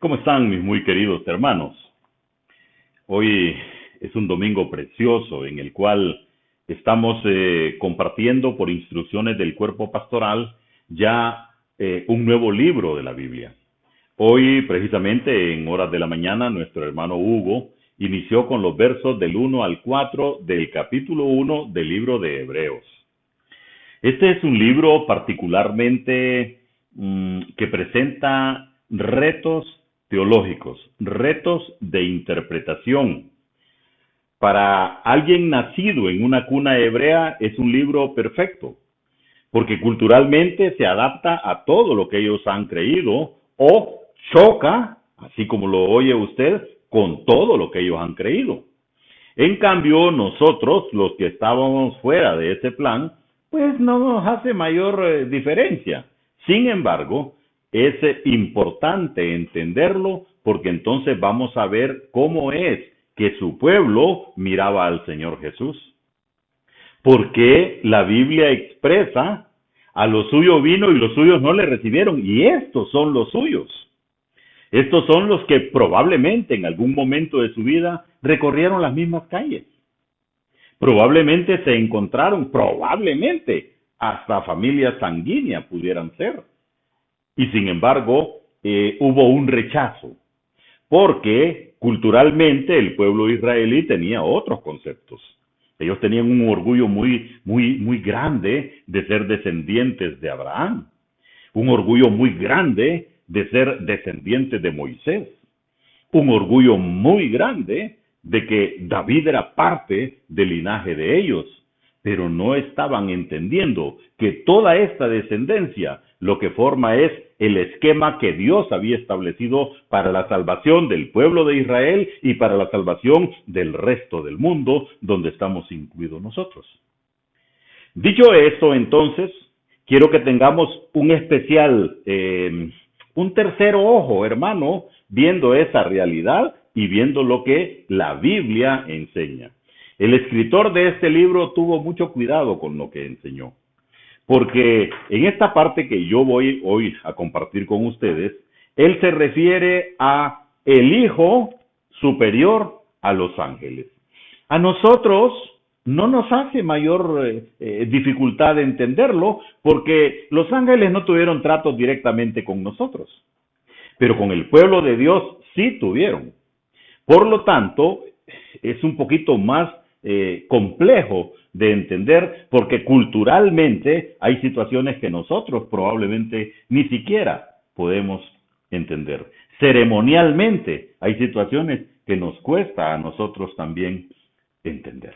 ¿Cómo están mis muy queridos hermanos? Hoy es un domingo precioso en el cual estamos compartiendo por instrucciones del cuerpo pastoral ya un nuevo libro de la Biblia. Hoy, precisamente en horas de la mañana, nuestro hermano Hugo inició con los versos del 1 al 4 del capítulo 1 del libro de Hebreos. Este es un libro particularmente que presenta retos teológicos, retos de interpretación. Para alguien nacido en una cuna hebrea es un libro perfecto, porque culturalmente se adapta a todo lo que ellos han creído o choca, así como lo oye usted, con todo lo que ellos han creído. En cambio, nosotros, los que estábamos fuera de ese plan, pues no nos hace mayor diferencia. Sin embargo, es importante entenderlo porque entonces vamos a ver cómo es que su pueblo miraba al Señor Jesús. Porque la Biblia expresa, a lo suyo vino y los suyos no le recibieron, y estos son los suyos. Estos son los que probablemente en algún momento de su vida recorrieron las mismas calles. Probablemente se encontraron, probablemente hasta familias sanguíneas pudieran ser. Y sin embargo, hubo un rechazo, porque culturalmente el pueblo israelí tenía otros conceptos. Ellos tenían un orgullo muy grande de ser descendientes de Abraham, un orgullo muy grande de ser descendientes de Moisés, un orgullo muy grande de que David era parte del linaje de ellos, pero no estaban entendiendo que toda esta descendencia lo que forma es el esquema que Dios había establecido para la salvación del pueblo de Israel y para la salvación del resto del mundo, donde estamos incluidos nosotros. Dicho esto, entonces, quiero que tengamos un especial, un tercer ojo, hermano, viendo esa realidad y viendo lo que la Biblia enseña. El escritor de este libro tuvo mucho cuidado con lo que enseñó, porque en esta parte que yo voy hoy a compartir con ustedes, él se refiere a el Hijo superior a los ángeles. A nosotros no nos hace mayor dificultad entenderlo, porque los ángeles no tuvieron tratos directamente con nosotros, pero con el pueblo de Dios sí tuvieron. Por lo tanto, es un poquito más complejo de entender, porque culturalmente hay situaciones que nosotros probablemente ni siquiera podemos entender. Ceremonialmente hay situaciones que nos cuesta a nosotros también entender.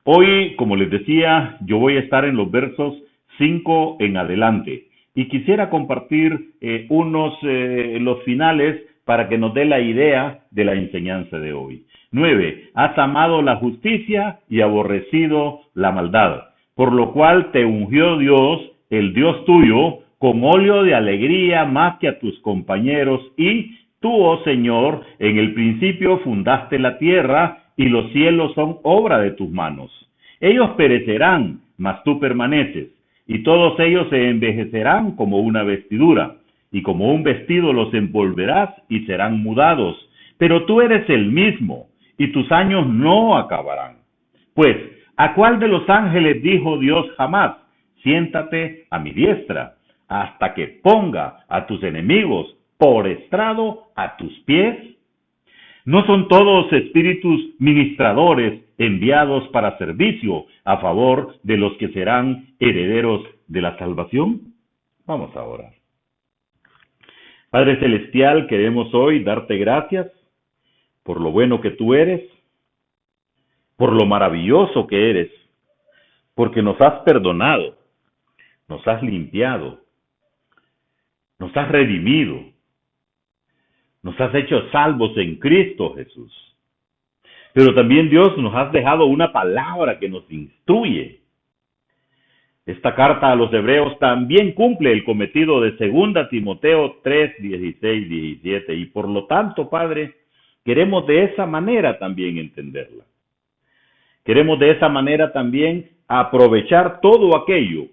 Hoy, como les decía, yo voy a estar en los versos 5 en adelante y quisiera compartir los finales para que nos dé la idea de la enseñanza de hoy. 9. Has amado la justicia y aborrecido la maldad, por lo cual te ungió Dios, el Dios tuyo, con óleo de alegría más que a tus compañeros, y tú, oh Señor, en el principio fundaste la tierra, y los cielos son obra de tus manos. Ellos perecerán, mas tú permaneces, y todos ellos se envejecerán como una vestidura, y como un vestido los envolverás y serán mudados. Pero tú eres el mismo, y tus años no acabarán. Pues, ¿a cuál de los ángeles dijo Dios jamás? Siéntate a mi diestra, hasta que ponga a tus enemigos por estrado a tus pies. ¿No son todos espíritus ministradores enviados para servicio a favor de los que serán herederos de la salvación? Vamos a orar. Padre Celestial, queremos hoy darte gracias por lo bueno que tú eres, por lo maravilloso que eres, porque nos has perdonado, nos has limpiado, nos has redimido, nos has hecho salvos en Cristo Jesús. Pero también, Dios, nos has dejado una palabra que nos instruye. Esta carta a los hebreos también cumple el cometido de 2 Timoteo 3, 16, 17. Y por lo tanto, Padre, queremos de esa manera también entenderla. Queremos de esa manera también aprovechar todo aquello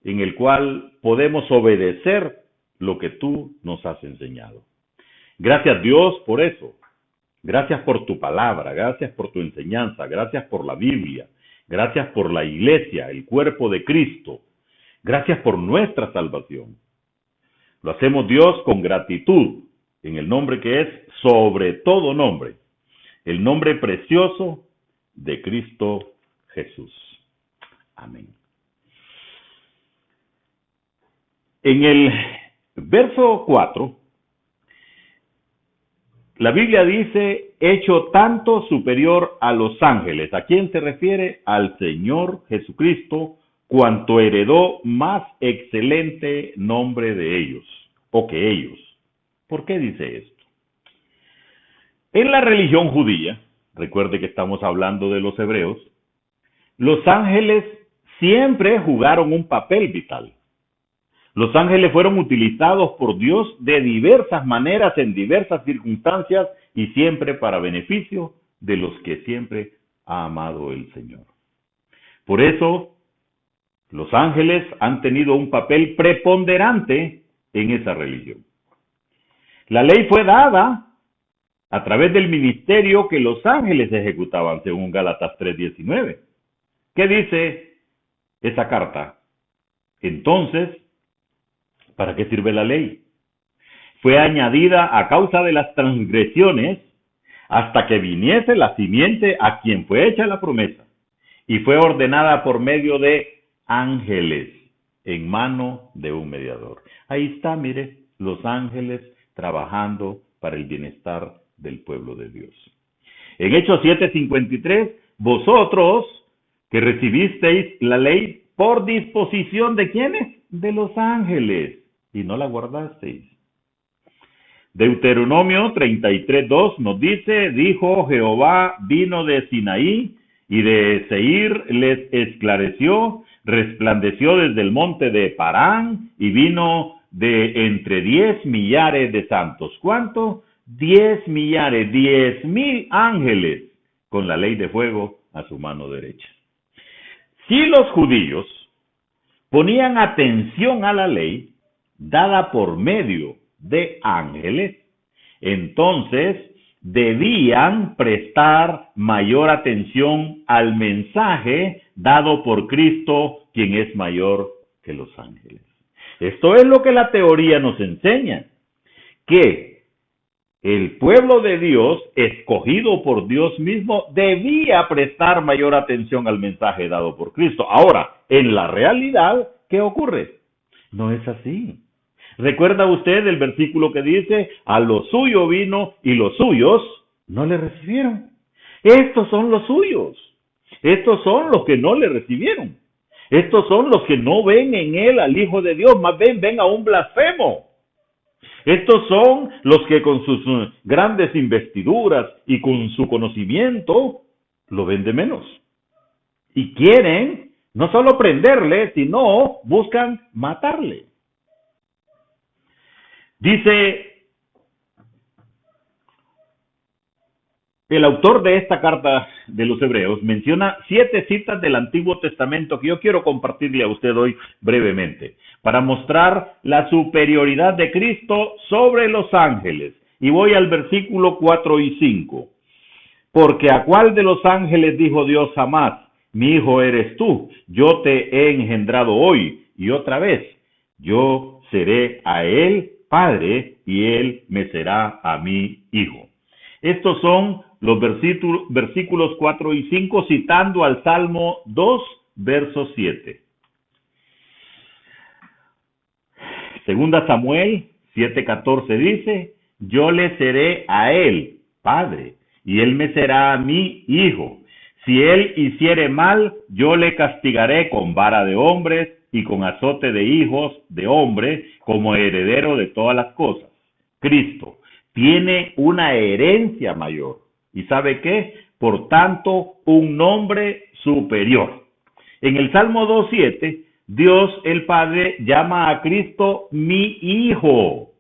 en el cual podemos obedecer lo que tú nos has enseñado. Gracias Dios por eso. Gracias por tu palabra, gracias por tu enseñanza, gracias por la Biblia, gracias por la iglesia, el cuerpo de Cristo. Gracias por nuestra salvación. Lo hacemos Dios con gratitud en el nombre que es sobre todo nombre, el nombre precioso de Cristo Jesús. Amén. En el verso 4, la Biblia dice, hecho tanto superior a los ángeles. ¿A quién se refiere? Al Señor Jesucristo, cuanto heredó más excelente nombre de ellos, o que ellos. ¿Por qué dice esto? En la religión judía, recuerde que estamos hablando de los hebreos, los ángeles siempre jugaron un papel vital. Los ángeles fueron utilizados por Dios de diversas maneras, en diversas circunstancias, y siempre para beneficio de los que siempre ha amado el Señor. Por eso, los ángeles han tenido un papel preponderante en esa religión. La ley fue dada a través del ministerio que los ángeles ejecutaban, según Gálatas 3:19. ¿Qué dice esa carta? Entonces, ¿para qué sirve la ley? Fue añadida a causa de las transgresiones hasta que viniese la simiente a quien fue hecha la promesa, y fue ordenada por medio de ángeles en mano de un mediador. Ahí está, mire, los ángeles trabajando para el bienestar del pueblo de Dios. En Hechos 7:53, vosotros que recibisteis la ley por disposición de ¿quiénes? De los ángeles, y no la guardasteis. Deuteronomio 33:2 nos dice, dijo Jehová, vino de Sinaí y de Seir les esclareció, resplandeció desde el monte de Parán y vino de entre 10 millares de santos. ¿Cuánto? 10 millares, 10,000 ángeles con la ley de fuego a su mano derecha. Si los judíos ponían atención a la ley dada por medio de ángeles, entonces debían prestar mayor atención al mensaje dado por Cristo, quien es mayor que los ángeles. Esto es lo que la teoría nos enseña, que el pueblo de Dios, escogido por Dios mismo, debía prestar mayor atención al mensaje dado por Cristo. Ahora, en la realidad, ¿qué ocurre? No es así. ¿Recuerda usted el versículo que dice, a lo suyo vino y los suyos no le recibieron? Estos son los suyos. Estos son los que no le recibieron. Estos son los que no ven en él al Hijo de Dios, más bien ven a un blasfemo. Estos son los que con sus grandes investiduras y con su conocimiento lo ven de menos. Y quieren no solo prenderle, sino buscan matarle. Dice el autor de esta carta de los Hebreos, menciona 7 citas del Antiguo Testamento que yo quiero compartirle a usted hoy brevemente, para mostrar la superioridad de Cristo sobre los ángeles. Y voy al versículo 4 y 5. Porque a cuál de los ángeles dijo Dios jamás, mi hijo eres tú, yo te he engendrado hoy, y otra vez, yo seré a él padre, y él me será a mí hijo. Estos son los versículos 4 y 5, citando al Salmo 2, verso 7. Segunda Samuel 7:14 dice, yo le seré a él padre, y él me será a mí hijo. Si él hiciere mal, yo le castigaré con vara de hombres y con azote de hijos de hombre, como heredero de todas las cosas. Cristo tiene una herencia mayor. ¿Y sabe qué? Por tanto, un nombre superior. En el Salmo 2:7, Dios el Padre llama a Cristo mi Hijo,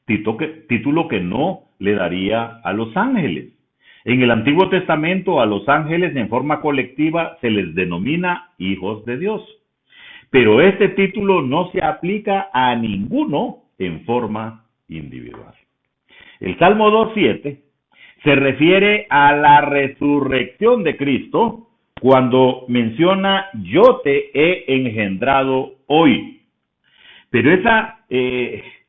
título que no le daría a los ángeles. En el Antiguo Testamento a los ángeles en forma colectiva se les denomina hijos de Dios. Pero este título no se aplica a ninguno en forma individual. El Salmo 2:7 se refiere a la resurrección de Cristo cuando menciona yo te he engendrado hoy. Pero esa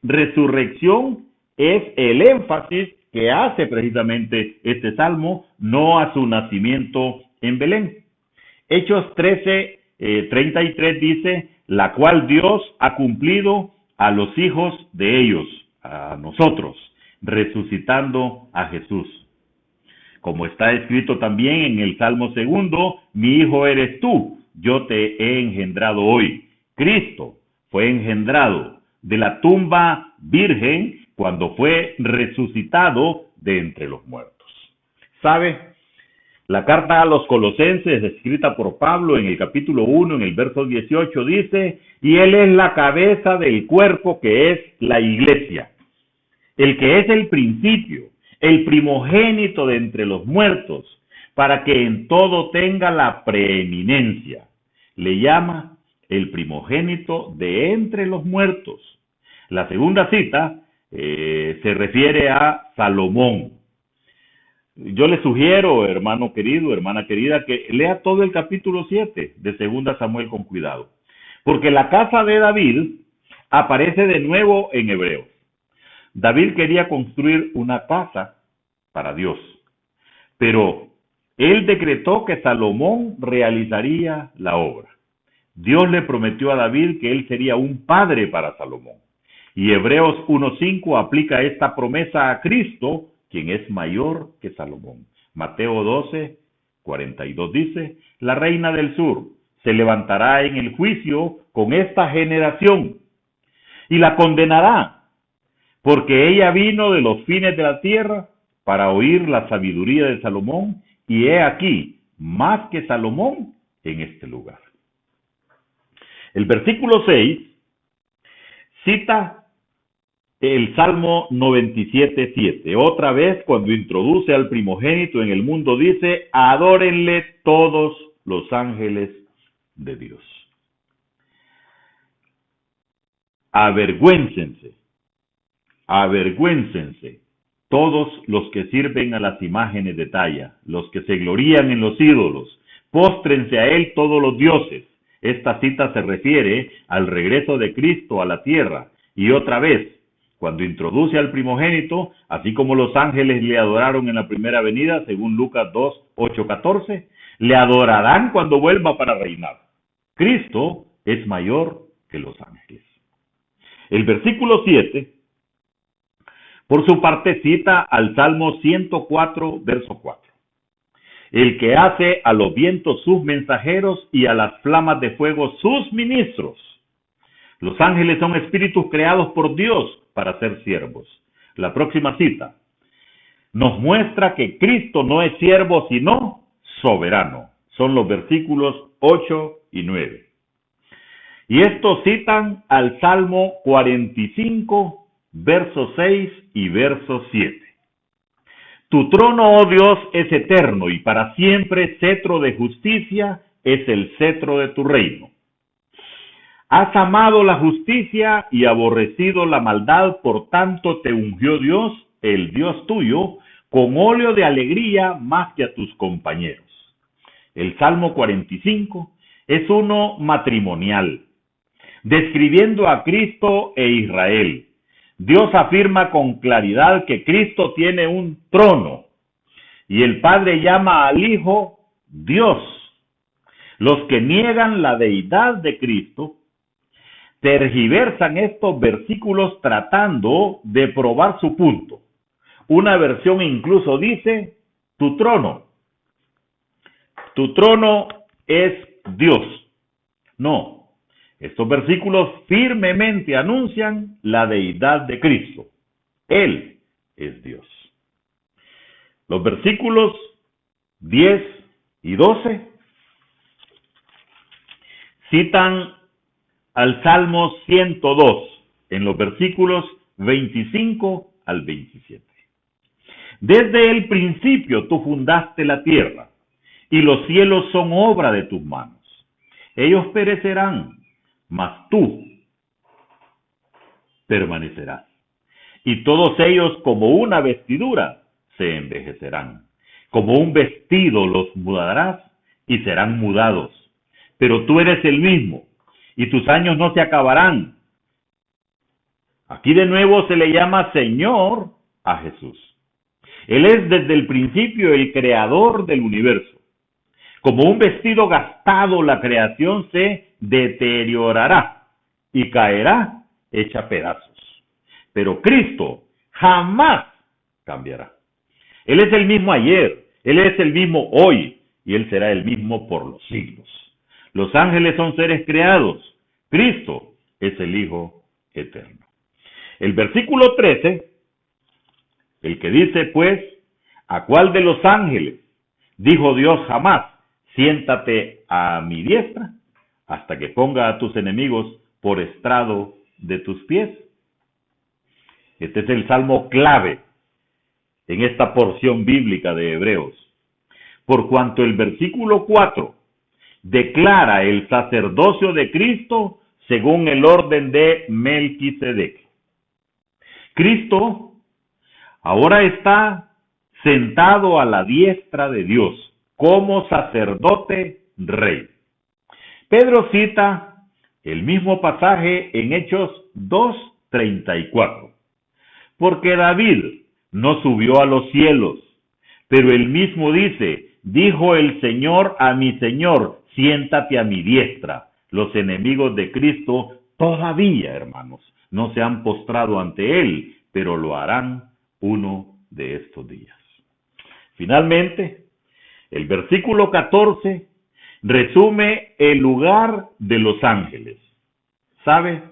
resurrección es el énfasis que hace precisamente este salmo, no a su nacimiento en Belén. Hechos 13:33 dice, la cual Dios ha cumplido a los hijos de ellos, a nosotros, resucitando a Jesús. Como está escrito también en el Salmo 2, mi hijo eres tú, yo te he engendrado hoy. Cristo fue engendrado de la tumba virgen cuando fue resucitado de entre los muertos. ¿Sabe? La carta a los Colosenses, escrita por Pablo en el capítulo 1, en el verso 18, dice, y Él es la cabeza del cuerpo que es la iglesia, el que es el principio, el primogénito de entre los muertos, para que en todo tenga la preeminencia. Le llama el primogénito de entre los muertos. La segunda cita se refiere a Salomón. Yo le sugiero, hermano querido, hermana querida, que lea todo el capítulo 7 de 2 Samuel con cuidado, porque la casa de David aparece de nuevo en Hebreos. David quería construir una casa para Dios, pero él decretó que Salomón realizaría la obra. Dios le prometió a David que él sería un padre para Salomón. Y Hebreos 1:5 aplica esta promesa a Cristo, quien es mayor que Salomón. Mateo 12:42 dice, la reina del sur se levantará en el juicio con esta generación y la condenará, porque ella vino de los fines de la tierra para oír la sabiduría de Salomón, y he aquí, más que Salomón en este lugar. El versículo 6 cita el Salmo 97:7. Otra vez, cuando introduce al primogénito en el mundo, dice, adórenle todos los ángeles de Dios. Avergüéncense todos los que sirven a las imágenes de talla, los que se glorían en los ídolos, póstrense a él todos los dioses. Esta cita se refiere al regreso de Cristo a la tierra, y otra vez, cuando introduce al primogénito, así como los ángeles le adoraron en la primera venida, según Lucas 2:8-14, le adorarán cuando vuelva para reinar. Cristo es mayor que los ángeles. El versículo 7, por su parte, cita al Salmo 104, verso 4. El que hace a los vientos sus mensajeros y a las flamas de fuego sus ministros. Los ángeles son espíritus creados por Dios para ser siervos. La próxima cita nos muestra que Cristo no es siervo sino soberano. Son los versículos 8 y 9. Y estos citan al Salmo 45, verso 6 y verso 7. Tu trono, oh Dios, es eterno y para siempre cetro de justicia es el cetro de tu reino. Has amado la justicia y aborrecido la maldad, por tanto te ungió Dios, el Dios tuyo, con óleo de alegría más que a tus compañeros. El Salmo 45 es uno matrimonial, describiendo a Cristo e Israel. Dios afirma con claridad que Cristo tiene un trono y el Padre llama al Hijo Dios. Los que niegan la deidad de Cristo tergiversan estos versículos tratando de probar su punto. Una versión incluso dice, tu trono es Dios. No, estos versículos firmemente anuncian la deidad de Cristo. Él es Dios. Los versículos 10 y 12 citan al Salmo 102 en los versículos 25 al 27. Desde el principio tú fundaste la tierra, y los cielos son obra de tus manos. Ellos perecerán, mas tú permanecerás. y todos ellos como una vestidura se envejecerán. Como un vestido los mudarás y serán mudados. Pero tú eres el mismo y tus años no se acabarán. Aquí de nuevo se le llama Señor a Jesús. Él es desde el principio el creador del universo. Como un vestido gastado, la creación se deteriorará y caerá hecha pedazos. Pero Cristo jamás cambiará. Él es el mismo ayer, Él es el mismo hoy y Él será el mismo por los siglos. Los ángeles son seres creados. Cristo es el Hijo eterno. El versículo 13, el que dice, pues, ¿a cuál de los ángeles dijo Dios jamás, siéntate a mi diestra, hasta que ponga a tus enemigos por estrado de tus pies? Este es el salmo clave en esta porción bíblica de Hebreos, por cuanto el versículo 4 declara el sacerdocio de Cristo según el orden de Melquisedec. Cristo ahora está sentado a la diestra de Dios como sacerdote rey. Pedro cita el mismo pasaje en Hechos 2:34. Porque David no subió a los cielos, pero él mismo dice, dijo el Señor a mi Señor, siéntate a mi diestra. Los enemigos de Cristo todavía, hermanos, no se han postrado ante él, pero lo harán uno de estos días. Finalmente, el versículo 14 resume el lugar de los ángeles. ¿Sabe?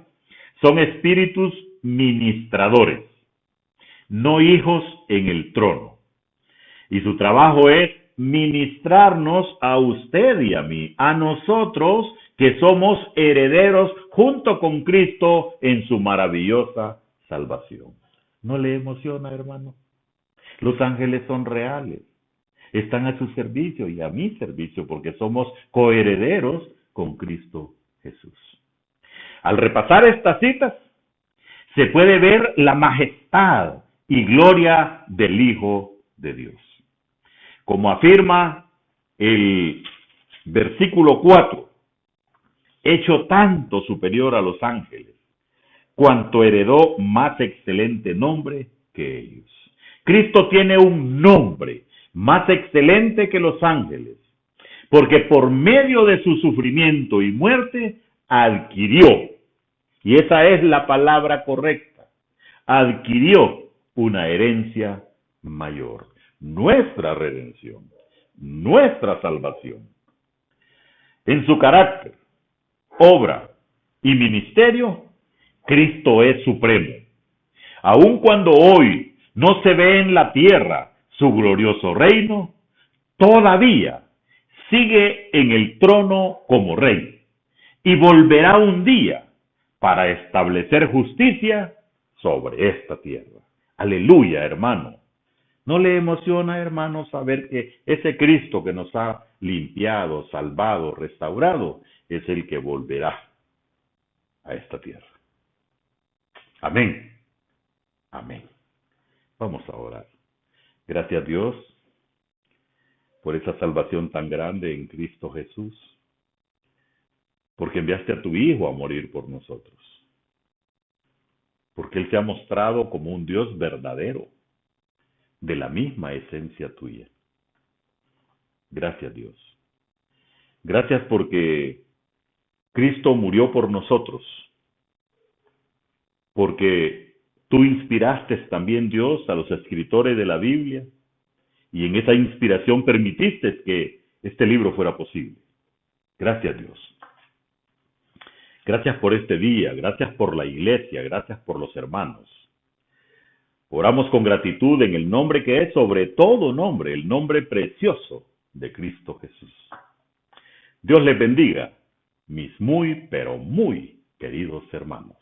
Son espíritus ministradores, no hijos en el trono. Y su trabajo es ministrarnos a usted y a mí, a nosotros que somos herederos junto con Cristo en su maravillosa salvación. ¿No le emociona, hermano? Los ángeles son reales, están a su servicio y a mi servicio porque somos coherederos con Cristo Jesús. Al repasar estas citas, se puede ver la majestad y gloria del Hijo de Dios. Como afirma el versículo 4, hecho tanto superior a los ángeles, cuanto heredó más excelente nombre que ellos. Cristo tiene un nombre más excelente que los ángeles, porque por medio de su sufrimiento y muerte adquirió, y esa es la palabra correcta, adquirió una herencia mayor, nuestra redención, nuestra salvación. En su carácter, obra y ministerio, Cristo es supremo. Aun cuando hoy no se ve en la tierra su glorioso reino, todavía sigue en el trono como rey y volverá un día para establecer justicia sobre esta tierra. Aleluya, hermano. ¿No le emociona, hermano, saber que ese Cristo que nos ha limpiado, salvado, restaurado, es el que volverá a esta tierra? Amén. Amén. Vamos a orar. Gracias, Dios, por esa salvación tan grande en Cristo Jesús, porque enviaste a tu Hijo a morir por nosotros, porque Él se ha mostrado como un Dios verdadero, de la misma esencia tuya. Gracias, Dios. Gracias porque Cristo murió por nosotros, porque tú inspiraste también, Dios, a los escritores de la Biblia, y en esa inspiración permitiste que este libro fuera posible. Gracias, Dios. Gracias por este día, gracias por la iglesia, gracias por los hermanos. Oramos con gratitud en el nombre que es sobre todo nombre, el nombre precioso de Cristo Jesús. Dios les bendiga, mis muy, pero muy queridos hermanos.